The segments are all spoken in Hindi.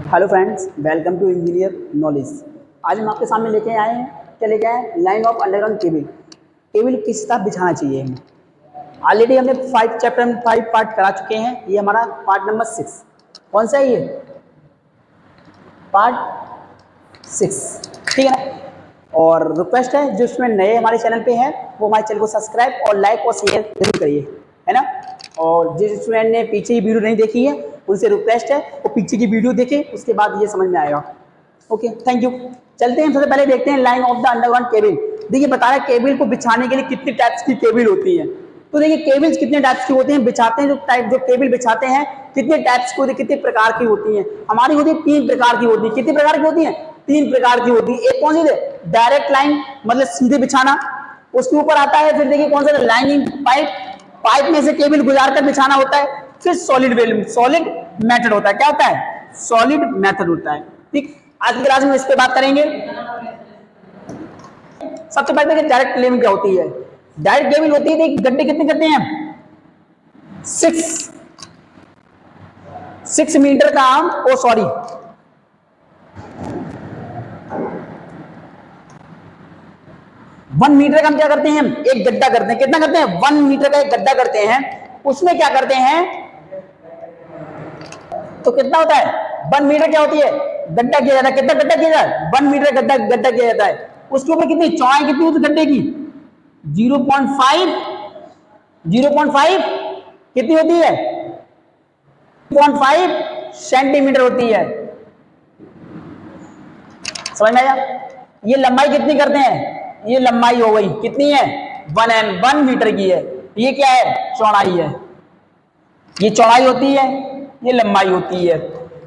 Hello friends, welcome to engineer knowledge. आज हम आपके सामने लेके आए हैं, क्या लेके आए हैं? Line of underground cable. Cable किस तरह बिछाना चाहिए हमें। ऑलरेडी हमने 5 चैप्टर में 5 पार्ट करा चुके हैं। ये हमारा पार्ट नंबर 6। कौन सा है ये? पार्ट 6, ठीक है ना। और रिक्वेस्ट है जो इसमें नए हमारे चैनल पे हैं वो हमारे चैनल को सब्सक्राइब और लाइक और शेयर जरूर करिए, है ना। और जिस स्टूडेंट ने पीछे की वीडियो नहीं देखी है उनसे रिक्वेस्ट है वो पीछे की वीडियो देखें, उसके बाद ये समझ में आएगा। Okay, thank you. चलते हैं, सबसे पहले देखते हैं line of the underground cable. देखिए बता रहा है केबल को बिछाने के लिए कितनी टाइप्स की केबल होती है। तो देखिए केबल्स कितने टाइप्स की होती हैं, बिछाते हैं जो केबल बिछाते हैं कितने टाइप्स की होती है, कितने प्रकार की होती हैं। हमारी होती है 3 प्रकार की होती है। कितने प्रकार की होती हैं? 3 प्रकार की होती है। एक कौन सी है? डायरेक्ट लाइन, मतलब सीधे बिछाना। उसके ऊपर आता है फिर देखिए कौन सा, लाइनिंग पाइप, पाइप में से केबल गुजार कर बिछाना होता है। फिर सॉलिड मेथड होता है। क्या होता है? सॉलिड मेथड होता है। ठीक, आज की क्लास में इस पे बात करेंगे। सबसे पहले देखिए डायरेक्ट केबल क्या होती है। डायरेक्ट केबल होती है, देखिए गड्ढे कितने करते हैं? 6 मीटर का हम 1 मीटर का हम क्या करते हैं? एक गड्ढा करते हैं। कितना करते हैं? 1 मीटर का एक गड्ढा करते हैं। उसमें क्या करते हैं? तो कितना होता है? 1 मीटर क्या होती है? गड्ढा किया जाता है। कितना गड्ढा किया जाता है? 1 मीटर गड्ढा किया जाता है। उसके ऊपर कितनी चौड़ाई कितनी होती है गड्ढे की? 0.5 कितनी होती है? 0.5 सेंटीमीटर होती है। समझ में आया? ये लंबाई कितनी करते हैं? ये लंबाई हो गई, कितनी है? 1 मीटर की है। ये क्या है? चौड़ाई है। ये चौड़ाई होती है, ये लंबाई होती है।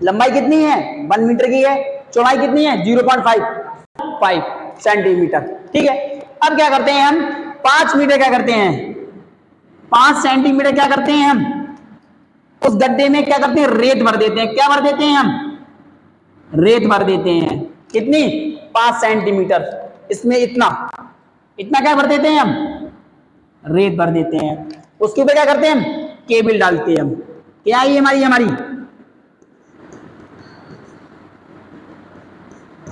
लंबाई कितनी है? 1 मीटर की है। चौड़ाई कितनी है? 0.5 सेंटीमीटर। ठीक है। अब क्या करते हैं हम? 5 मीटर क्या करते हैं? 5 सेंटीमीटर क्या करते हैं हम? उस गड्ढे में क्या करते हैं? रेत भर देते हैं। क्या भर देते हैं हम? रेत भर देते हैं। कितनी? 5 सेंटीमीटर। इसमें इतना क्या भर देते हैं हम? रेत भर देते हैं। उसके ऊपर क्या करते हैं हम? केबल डालते हैं हम। क्या है ये हमारी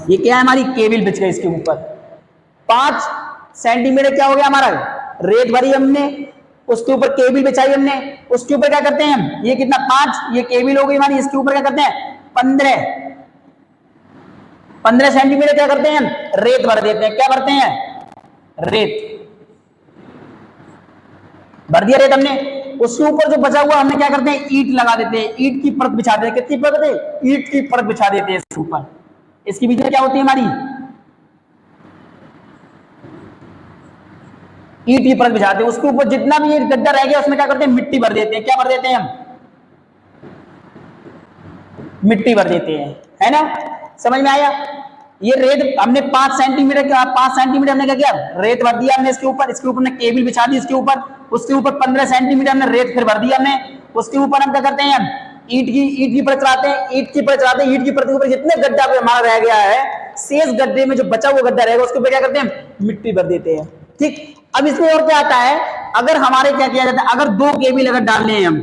ये क्या है? हमारी केबल बिछ गई इसके ऊपर। 5 सेंटीमीटर क्या हो गया हमारा? रेत भरी हमने, उसके ऊपर केबल बिछाई हमने। उसके ऊपर क्या करते हैं हम? ये कितना? 5, ये केबल हो गई हमारी। इसके ऊपर क्या करते हैं? 15 सेंटीमीटर क्या करते हैं हम? रेत भर देते हैं। क्या भरते हैं? रेत भर दिया, रेत हमने। उसके ऊपर जो बचा हुआ हमने क्या करते हैं? ईंट लगा देते हैं। ईंट की परत बिछा देते हैं। कितनी परत है? ईंट की परत बिछा देते हैं इसके ऊपर। इसके बीच में क्या होती है हमारी? ईंट की परत बिछाते हैं। उसके ऊपर जितना भी ये गड्ढा रह गया उसमें क्या करते हैं? मिट्टी भर देते हैं। क्या भर देते हैं हम? मिट्टी भर देते हैं, है ना। समझ में आया? ये रेत हमने 5 सेंटीमीटर हमने क्या किया? रेत भर दिया हमने इसके ऊपर हमने केबल बिछा दी इसके ऊपर। उसके ऊपर 15 सेंटीमीटर हमने रेत फिर भर दिया हमने। उसके ऊपर हम क्या करते हैं? ईंट की परत चढ़ाते हैं। ईंट की परत के ऊपर जितने गड्ढा हमारा रह गया है, शेष गड्ढे में जो बचा हुआ गड्ढा रहेगा उसके ऊपर क्या करते हैं? मिट्टी भर देते हैं। ठीक। अब इसमें और क्या आता है? अगर हमारे क्या किया जाता है? अगर 2 केबल अगर डालने हैं हम,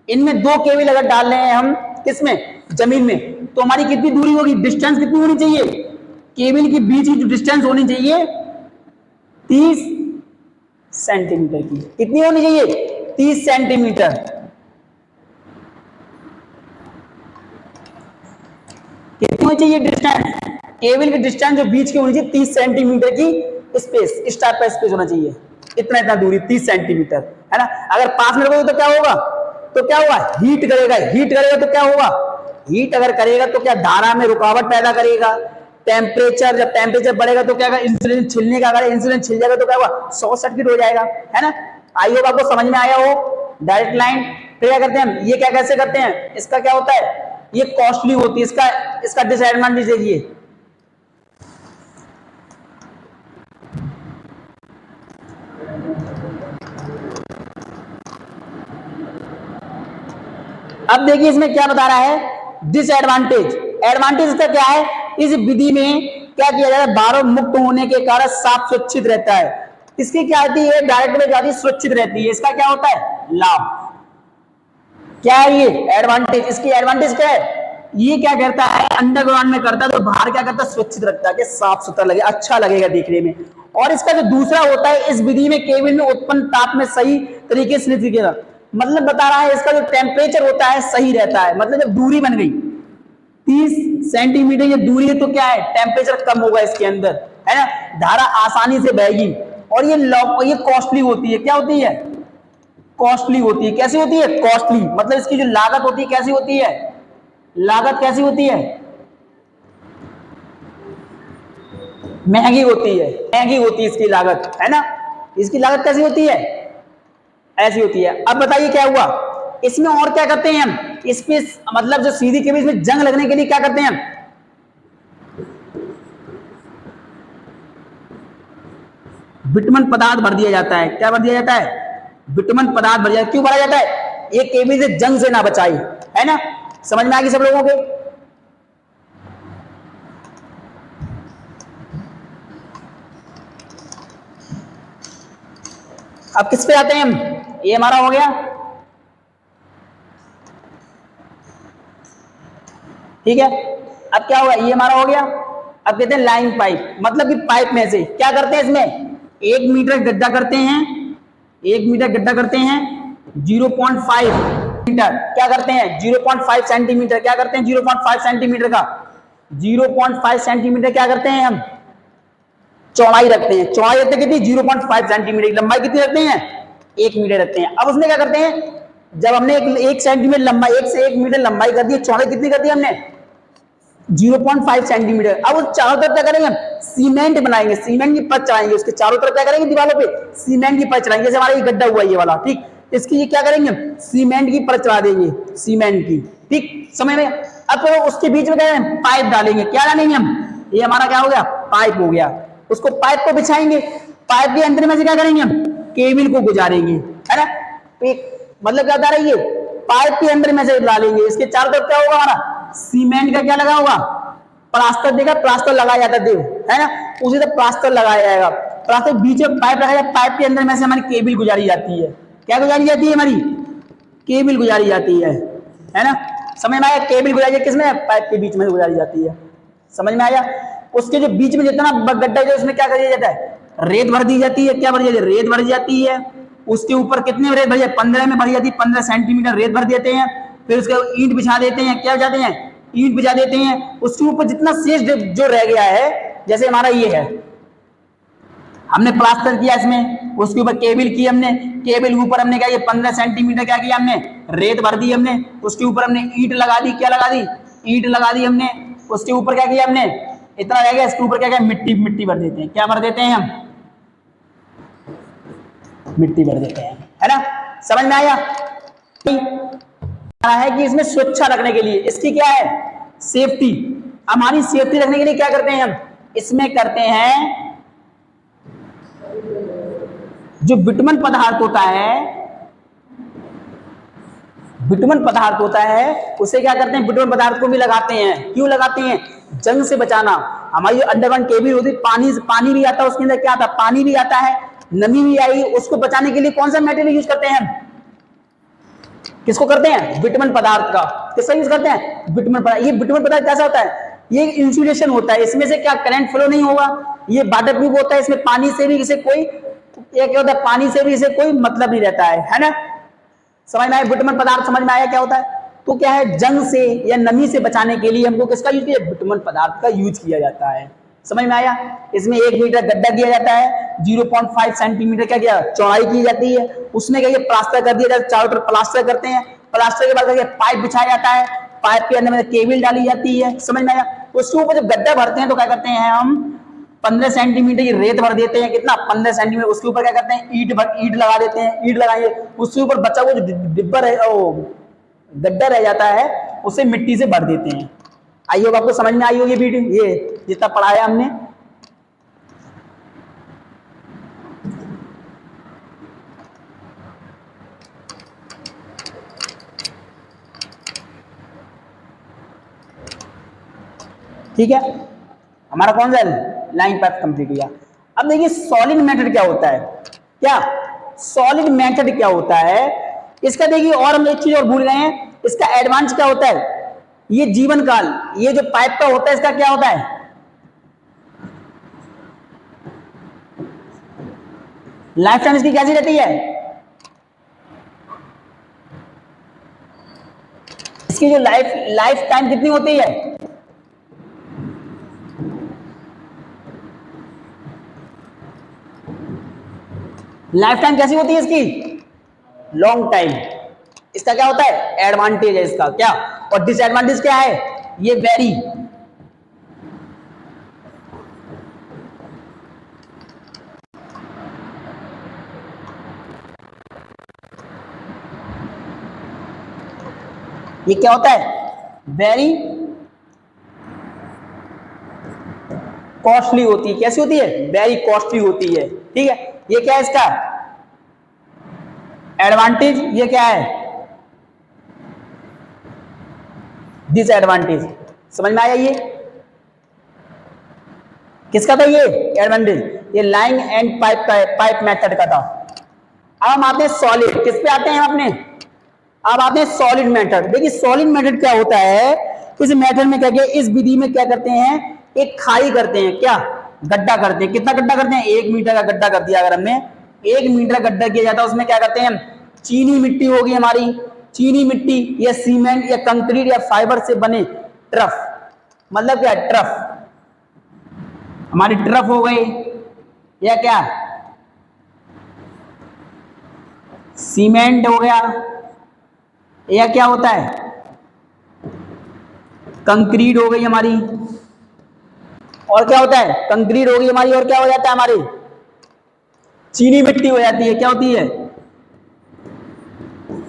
इनमें 2 केबल अगर डाल रहे हैं हम, किसमें? जमीन में, तो हमारी कितनी दूरी होगी? डिस्टेंस कितनी होनी चाहिए? केबल के बीच की जो डिस्टेंस होनी चाहिए 30 सेंटीमीटर की। कितनी होनी चाहिए? 30 सेंटीमीटर। कितनी होनी चाहिए डिस्टेंस? केबल की डिस्टेंस जो बीच की होनी चाहिए 30 सेंटीमीटर की स्पेस, इस टाइप का स्पेस होना चाहिए। इतना दूरी 30 सेंटीमीटर, है ना। अगर पास में रखोगे तो क्या होगा? हीट करेगा तो क्या होगा? हीट अगर करेगा तो क्या? धारा में रुकावट पैदा करेगा। जब टेम्परेचर बढ़ेगा तो क्या? इंसुलिन छिलने का, अगर इंसुलिन छिल जाएगा तो क्या होगा? शॉर्ट सर्किट हो जाएगा, है ना। आई होप आपको समझ में आया हो। Direct line. फिर क्या करते हैं? ये क्या कैसे करते हैं? इसका क्या होता है? ये कॉस्टली होती है। इसका डिसएडवांटेज देखिए। अब देखिए इसमें क्या बता रहा है? डिसएडवांटेज। एडवांटेज इसका क्या है? इस विधि में क्या किया जाता है? बारह मुक्त होने के कारण साफ सुरक्षित रहता है। इसकी क्या आती है? डायरेक्ट में जाती सुरक्षित रहती है। इसका क्या होता है? लाभ। क्या है ये? एडवांटेज। इसकी एडवांटेज क्या है? ये क्या करता है, अंडरग्राउंड में करता है तो बाहर क्या करता है, सुरक्षित रखता है कि साफ सुथरा लगे, अच्छा लगेगा देखने में। और इसका जो दूसरा होता है, इस विधि में केबिन में उत्पन्न ताप में सही तरीके से निष्क्रिय, मतलब बता रहा है इसका जो टेम्परेचर होता है सही रहता है। मतलब जब दूरी बन गई 30 सेंटीमीटर ये दूरी है तो क्या है, टेम्परेचर कम होगा इसके अंदर, है ना, धारा आसानी से बहेगी। और ये कॉस्टली होती है, क्या होती है, कॉस्टली होती है। कैसी होती है, कॉस्टली, मतलब इसकी जो लागत होती है कैसी होती है, लागत कैसी होती है, महंगी होती है, महंगी होती है इसकी लागत, है ना। इसकी लागत कैसी होती है, ऐसी होती है। अब बताइए क्या हुआ इसमें, और क्या करते हैं हम इसमें, मतलब जो सीधी केबल इसमें जंग लगने के लिए क्या करते हैं हम, बिटमन पदार्थ भर दिया जाता है। क्या भर दिया जाता है, बिटमन पदार्थ भर दिया। क्यों भरा जाता है, ये केबल से जंग से ना बचाए, है ना। समझ में आ गई सब लोगों के। अब किस पे आते हैं हम, ये हमारा हो गया, ठीक है। अब क्या हुआ, ये हमारा हो गया। अब कहते हैं लाइन पाइप, मतलब कि पाइप में से क्या करते हैं, इसमें 1 मीटर गड्ढा करते हैं, 1 मीटर गड्ढा करते हैं, 0.5 मीटर क्या करते हैं, 0.5 सेंटीमीटर क्या करते हैं, 0.5 सेंटीमीटर का 0.5 सेंटीमीटर क्या करते हैं हम, चौड़ाई रखते हैं। चौड़ाई रखते कितनी, 0.5 सेंटीमीटर। लंबाई कितनी रखते हैं, 1 मीटर रखते हैं। अब उसमें क्या करते हैं, जब हमने 1 सेंटीमीटर लंबाई, 1 से 1 मीटर लंबाई कर दी, चौड़ाई कितनी कर दी हमने, 0.5 सेंटीमीटर। अब उस चारों तरफ क्या करेंगे हम, सीमेंट बनाएंगे, सीमेंट की परत चढ़ाएंगे, उसके चारों तरफ क्या करेंगे, दीवारों पे सीमेंट की परत चढ़ाएंगे। जैसे हमारा ये गड्ढा हुआ ये वाला, ठीक, इसकी ये क्या करेंगे हम, सीमेंट की परत चढ़ा देंगे, सीमेंट की, ठीक, समझ में। अब तो उसके बीच में क्या है, पाइप डालेंगे। क्या डालेंगे हम, ये हमारा क्या हो गया, पाइप हो गया। उसको पाइप को बिछाएंगे, पाइप के अंदर में से क्या करेंगे हम, केबल को गुजारेंगे, है ना। मतलब क्या बता रही है, पाइप के अंदर में से डालेंगे। इसके चारों तरफ क्या होगा, हमारा सीमेंट का क्या लगा होगा, प्लास्टर, देखा प्लास्टर लगाया जाता देव, है ना, उसी तरह प्लास्टर लगाया जाएगा। प्लास्टर बीच में पाइप लगाया, पाइप के अंदर में से हमारी केबल गुजारी जाती है। क्या गुजारी जाती है, हमारी केबल गुजारी जाती है ना। समझ में आया, केबल गुजारी किसमें, पाइप के बीच में गुजारी जाती है, समझ में आया। उसके जो बीच में जितना गड्ढा है उसमें क्या कर दिया जाता है, रेत भर दी जाती है। क्या भर जाती है, रेत भर जाती है। उसके ऊपर कितने रेत भर जाती है, 15 में भर जाती है, 15 सेंटीमीटर रेत भर देते हैं। फिर उसके ईंट बिछा देते हैं। क्या बिछाते हैं, ईंट बिछा देते हैं। उसके ऊपर जितना शेष जो रह गया है, जैसे हमारा ये है, हमने प्लास्टर किया इसमें, उसके ऊपर केबल की हमने, केबल के ऊपर हमने क्या किया, 15 सेंटीमीटर क्या किया हमने, रेत भर दी हमने। उसके ऊपर हमने ईंट लगा दी। क्या लगा दी, ईंट लगा दी हमने। उसके ऊपर क्या किया हमने, इतना रह गया, इसके ऊपर क्या किया, मिट्टी भर देते हैं। क्या भर देते हैं हम, मिट्टी भर देते हैं, है ना। समझ में आया है कि इसमें सुरक्षा रखने के लिए, इसकी क्या है, सेफ्टी, हमारी सेफ्टी रखने के लिए क्या करते हैं हम, इसमें करते हैं जो बिटुमन पदार्थ होता है, बिटुमन पदार्थ होता है, उसे क्या करते हैं, बिटुमन पदार्थ को भी लगाते हैं। क्यों लगाते हैं, जंग से बचाना। हमारी जो अंडरग्राउंड केबल होती है, पानी भी आता है, उसके अंदर क्या आता है, पानी भी आता है, नमी भी आई, उसको बचाने के लिए कौन सा मेटेरियल यूज करते हैं हम, किसको करते हैं, बिटुमन पदार्थ का। किसका यूज करते हैं, बिटुमन पदार्थ। ये बिटुमन पदार्थ कैसा होता है, ये इंसुलेशन होता है, इसमें से क्या करंट फ्लो नहीं होगा, ये वाटर प्रूफ होता है, इसमें पानी से भी इसे कोई, ये क्या होता है, पानी से भी इसे कोई मतलब नहीं रहता है ना। समझ में आया, बिटुमन पदार्थ समझ में आया क्या होता है। तो क्या है, जंग से या नमी से बचाने के लिए हमको किसका यूज किया, बिटुमन पदार्थ का यूज किया जाता है। समझ में आया। इसमें 1 मीटर गड्ढा किया जाता है, 0.5 सेंटीमीटर क्या किया, चौड़ाई की जाती है। उसमें क्या प्लास्टर कर दिया जाता है, चारों तरफ प्लास्टर करते हैं। प्लास्टर के बाद क्या पाइप बिछाया जाता है, पाइप के अंदर में केबल डाली जाती है। समझ में आया। उसके ऊपर जब गड्ढा भरते हैं तो क्या करते हैं हम, 15 सेंटीमीटर की रेत भर देते हैं। कितना, 15 सेंटीमीटर। उसके ऊपर क्या करते हैं, ईंट लगा देते हैं। ईंट लगाएंगे, उसके ऊपर बचा हुआ जो डिब्बा गड्ढा रह जाता है उसे मिट्टी से भर देते हैं। आई होगा, आपको समझ में आई होगी वीडियो, ये जितना पढ़ाया हमने। ठीक है, हमारा कौन सा लाइन पाइप कंप्लीट हुआ। अब देखिए सॉलिड मेथड क्या होता है, क्या सॉलिड मेथड क्या होता है इसका। देखिए और हम एक चीज और भूल गए हैं, इसका एडवांस क्या होता है, ये जीवन काल, ये जो पाइप का होता है इसका क्या होता है, लाइफ टाइम इसकी कैसी रहती है, इसकी जो लाइफ लाइफ टाइम कितनी होती है, लाइफ टाइम कैसी होती है इसकी, लॉन्ग टाइम। इसका क्या होता है, एडवांटेज है इसका क्या, और डिसएडवांटेज क्या है, ये वेरी, ये क्या होता है, वेरी कॉस्टली होती है, कैसी होती है, वेरी कॉस्टली होती है, ठीक है। ये क्या है इसका एडवांटेज, ये क्या है डिसएडवांटेज, समझ में आया, ये किसका था, ये एडवांटेज, ये लाइन एंड पाइप मेथड का था। अब हम आते हैं सॉलिड, किस पे आते हैं अपने, अब आते हैं सॉलिड मेथड। देखिए सॉलिड मेथड क्या होता है, इस मेथड में क्या किया, इस विधि में क्या करते हैं, एक खाई करते हैं, क्या गड्ढा करते हैं, कितना गड्ढा करते हैं, 1 मीटर का गड्ढा कर दिया। अगर हमने 1 मीटर का गड्ढा किया जाता है, उसमें क्या करते हैं हम, चीनी मिट्टी होगी हमारी, चीनी मिट्टी या सीमेंट या कंक्रीट या फाइबर से बने ट्रफ, मतलब क्या ट्रफ, हमारी ट्रफ हो गई, या क्या सीमेंट हो गया, या क्या होता है कंक्रीट हो गई हमारी, और क्या होता है कंक्रीट हो गई हमारी, और क्या हो जाता है हमारी चीनी मिट्टी हो जाती है, क्या होती है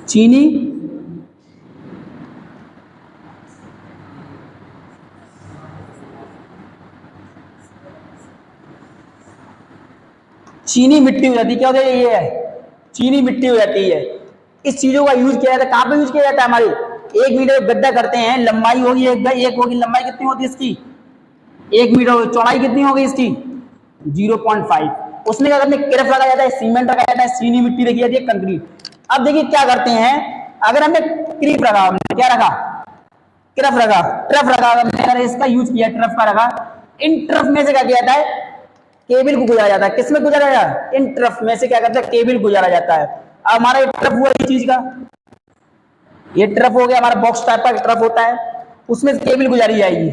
चीनी चीनी मिट्टी हो जाती है, क्या होता है ये है चीनी मिट्टी हो जाती है। इस चीजों का यूज किया जाता है, कहां पे यूज किया जाता है, हमारे 1 मीटर गड्ढा करते हैं, लंबाई होगी एक होगी, लंबाई कितनी होती है इसकी 1 मीटर, चौड़ाई कितनी होगी इसकी 0.5, उसमें क्या करते हैं किरफ लगाया जाता है, सीमेंट लगाया जाता है, चीनी मिट्टी रखी जाती है, कंक्रीट। अब देखिए क्या करते हैं, अगर हमने क्रीप रखा, हमने क्या रखा ट्रफ रखा, ट्रफ रखा, अगर इसका यूज किया ट्रफ का रखा, इन ट्रफ में से क्या किया जाता है केबल को गुजारा जाता है, किसमें गुजारा जाता है, इन ट्रफ में से क्या करता है केबल गुजारा जाता है। अब हमारा ये ट्रफ हुआ इस चीज का, ये ट्रफ हो गया हमारा बॉक्स टाइप का ट्रफ होता है, उसमें से केबल गुजारी जाएगी,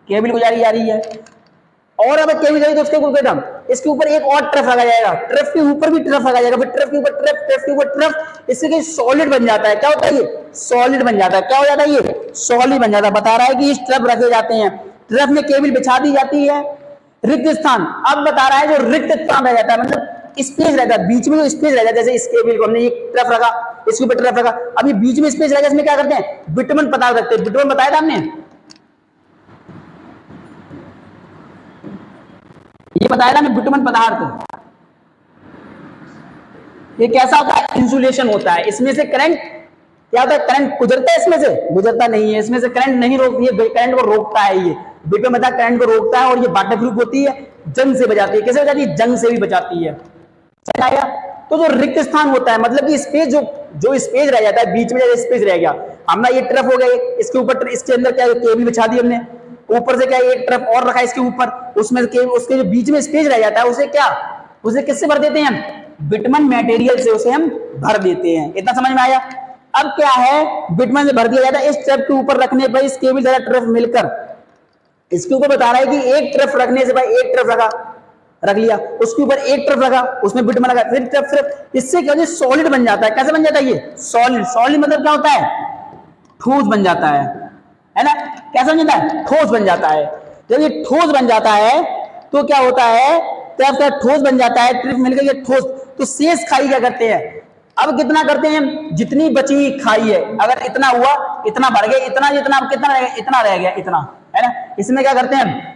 केबल गुजारी जा रही है, और अगर केबल जाएगी तो उसके ऊपर इसके ऊपर एक और ट्रफ लगा जाएगा, ट्रफ के ऊपर भी ट्रफ लगा जाएगा, फिर ट्रफ के ऊपर ट्रफ, ट्रफ के ऊपर ट्रफ, इससे सॉलिड बन जाता है, क्या होता है ये सॉलिड बन जाता है, क्या हो जाता है ये सॉलिड बन जाता है। बता रहा है कि इस ट्रफ रखे जाते हैं, ट्रफ में केबल बिछा दी जाती है, रिक्त स्थान, अब बता रहा है जो रिक्त स्थान रह जाता है, मतलब स्पेस रहता है, बीच में जो स्पेस रहता है, जैसे इस केबल को हमने ये ट्रफ रखा, इसके ऊपर ट्रफ रखा, अब ये बीच में स्पेस रहेगा, इसमें क्या करते हैं बिटुमेन पदार्थ रखते हैं, बिटुमेन बताया था हमने, ये बताया था ना बिटुमेन पदार्थ, ये कैसा होता है इंसुलेशन होता है, इसमें से करंट क्या होता है, करंट गुजरता है, इसमें से गुजरता नहीं है, इसमें से करंट नहीं रोकती है, करंट को रोकता है, ये बिटुमेन बता करंट को रोकता है, और ये वाटर प्रूफ होती है, जंग से बचाती है, कैसे बचाती है जंग से भी बचाती है, समझ। तो जो रिक्त स्थान होता है मतलब कि स्पेस जो स्पेस रह जाता है बीच में, जैसे स्पेस रह गया, हमारा ये ट्रफ हो गया, इसके ऊपर इसके अंदर क्या केबल बिछा दी हमने, ऊपर से क्या एक ट्रफ और रखा है इसके ऊपर, उसमें उसके जो बीच में स्पेस रह जाता है उसे क्या, उसे किससे भर देते हैं हम बिटुमेन मटेरियल से उसे हम भर देते हैं, इतना समझ में आया। अब क्या है बिटुमेन से भर दिया जाता है, इस ट्रफ के ऊपर रखने पर इस केबल जरा ट्रफ मिलकर इसके ऊपर बता रहा है कि एक ट्रफ रखने से भाई एक ट्रफ रख लिया, उसके ऊपर एक ट्रफ लगा, उसमें बिटुमेन लगा, फिर ट्रफ, इससे क्या होता है सॉलिड बन जाता है, कैसे बन जाता है ये सॉलिड, सॉलिड मतलब क्या होता है ठोस बन जाता है ना, कैसा बन जाता है ठोस बन जाता है। जब ये ठोस बन जाता है तो क्या होता है, जब क्या ठोस बन जाता है ट्रफ मिलकर ये ठोस, तो शेष खाई क्या करते हैं, अब कितना करते हैं जितनी बची हुई खाई है, अगर इतना हुआ इतना भर गया, इतना जितना कितना रह गया, इतना रह गया, इतना है ना, इसमें क्या करते हैं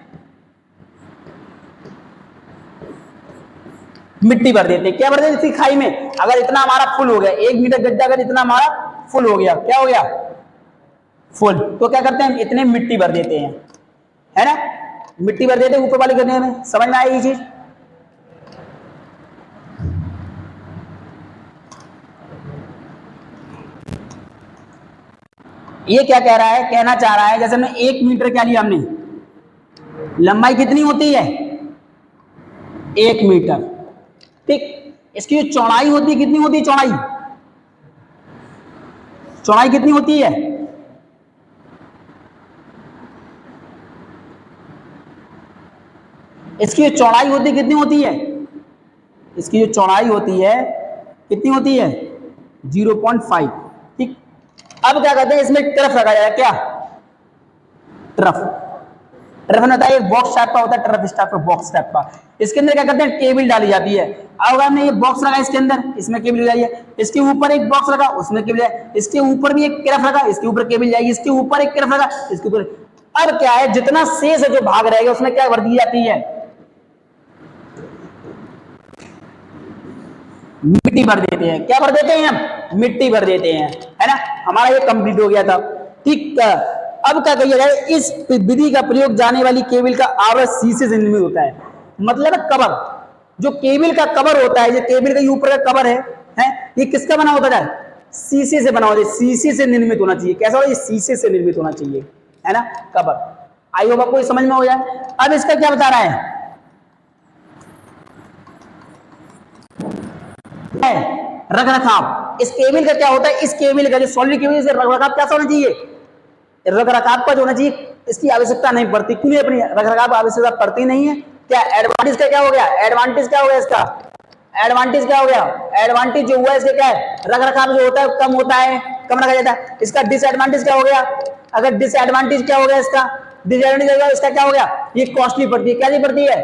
मिट्टी भर देते हैं, क्या भर देते खाई में, अगर इतना हमारा फुल हो गया 1 मीटर गड्ढा, अगर इतना हमारा फुल हो गया, क्या हो गया फुल, तो क्या करते हैं इतने मिट्टी भर देते हैं, है ना, मिट्टी भर देते हैं ऊपर वाले गड्ढे में, समझ में आई ये चीज। ये क्या कह रहा है, कहना चाह रहा है, जैसे हमने 1 मीटर क्या लिया हमने, लंबाई कितनी होती है 1 मीटर, ठीक। इसकी जो चौड़ाई होती है कितनी होती है, चौड़ाई चौड़ाई कितनी होती है, इसकी जो चौड़ाई होती है कितनी होती है, इसकी जो चौड़ाई होती है कितनी होती है 0.5, ठीक। अब क्या करते हैं, इसमें ट्रफ लगा जाएगा, क्या ट्रफ, ट्रफ में होता है एक बॉक्स टाइप का होता है, ट्रफ इस टाइप का बॉक्स टाइप का, इसके अंदर क्या करते हैं केबल डाली जाती है। अब हमने ये बॉक्स लगा इसके अंदर, इसमें केबल लगाई है, इसके ऊपर एक बॉक्स लगा उसमें केबल है, इसके ऊपर भी एक ट्रफ लगा इसके ऊपर केबल जाएगी, इसके ऊपर एक ट्रफ लगा इसके ऊपर। अब क्या है, जितना शेष है जो भाग रहेगा उसमें क्या भर दी जाती है, मिट्टी भर देते हैं। क्या भर देते हैं हम, मिट्टी भर देते हैं, है ना। हमारा ये कंप्लीट हो गया था, ठीक। अब क्या कहिए जाए, इस विधि का प्रयोग जाने वाली केबल का आवरण शीशे से निर्मित होता है, मतलब कवर, जो केबल का कवर होता है, जो केबल के ऊपर का कवर है ये किसका बना होता है, शीशे से बना होता है, शीशे से निर्मित होना चाहिए। कैसा होगा, ये शीशे से निर्मित होना चाहिए, है ना, कवर। आई होप आपको समझ में हो जाए। अब इसका क्या बता रहा है रख रखाव, इस केबल का क्या होता है, इस केबल का जो सॉलिड केबल से रख रखाव कैसा होना चाहिए, रख रखाव का जो होना चाहिए, इसकी आवश्यकता नहीं पड़ती, क्यों नहीं, अपनी रख रखाव आवश्यकता पड़ती नहीं है। क्या एडवांटेज का क्या हो गया, एडवांटेज क्या हो गया इसका, एडवांटेज क्या हो गया, एडवांटेज जो हुआ इसके क्या है, रख रखाव जो होता है कम होता है, कम रखा जाता है। इसका डिसएडवांटेज क्या हो गया, अगर डिसएडवांटेज क्या हो गया इसका, डिसएडवांटेज इसका क्या हो गया, ये कॉस्टली पड़ती है, क्या नहीं पड़ती है,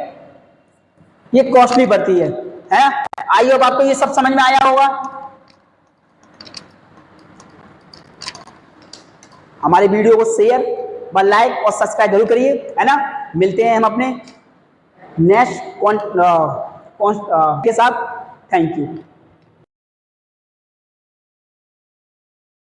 ये कॉस्टली पड़ती है। आई होप आपको ये सब समझ में आया होगा। हमारे वीडियो को शेयर व लाइक और सब्सक्राइब जरूर करिए, है ना। मिलते हैं हम अपने नेक्स्ट के साथ। Thank you.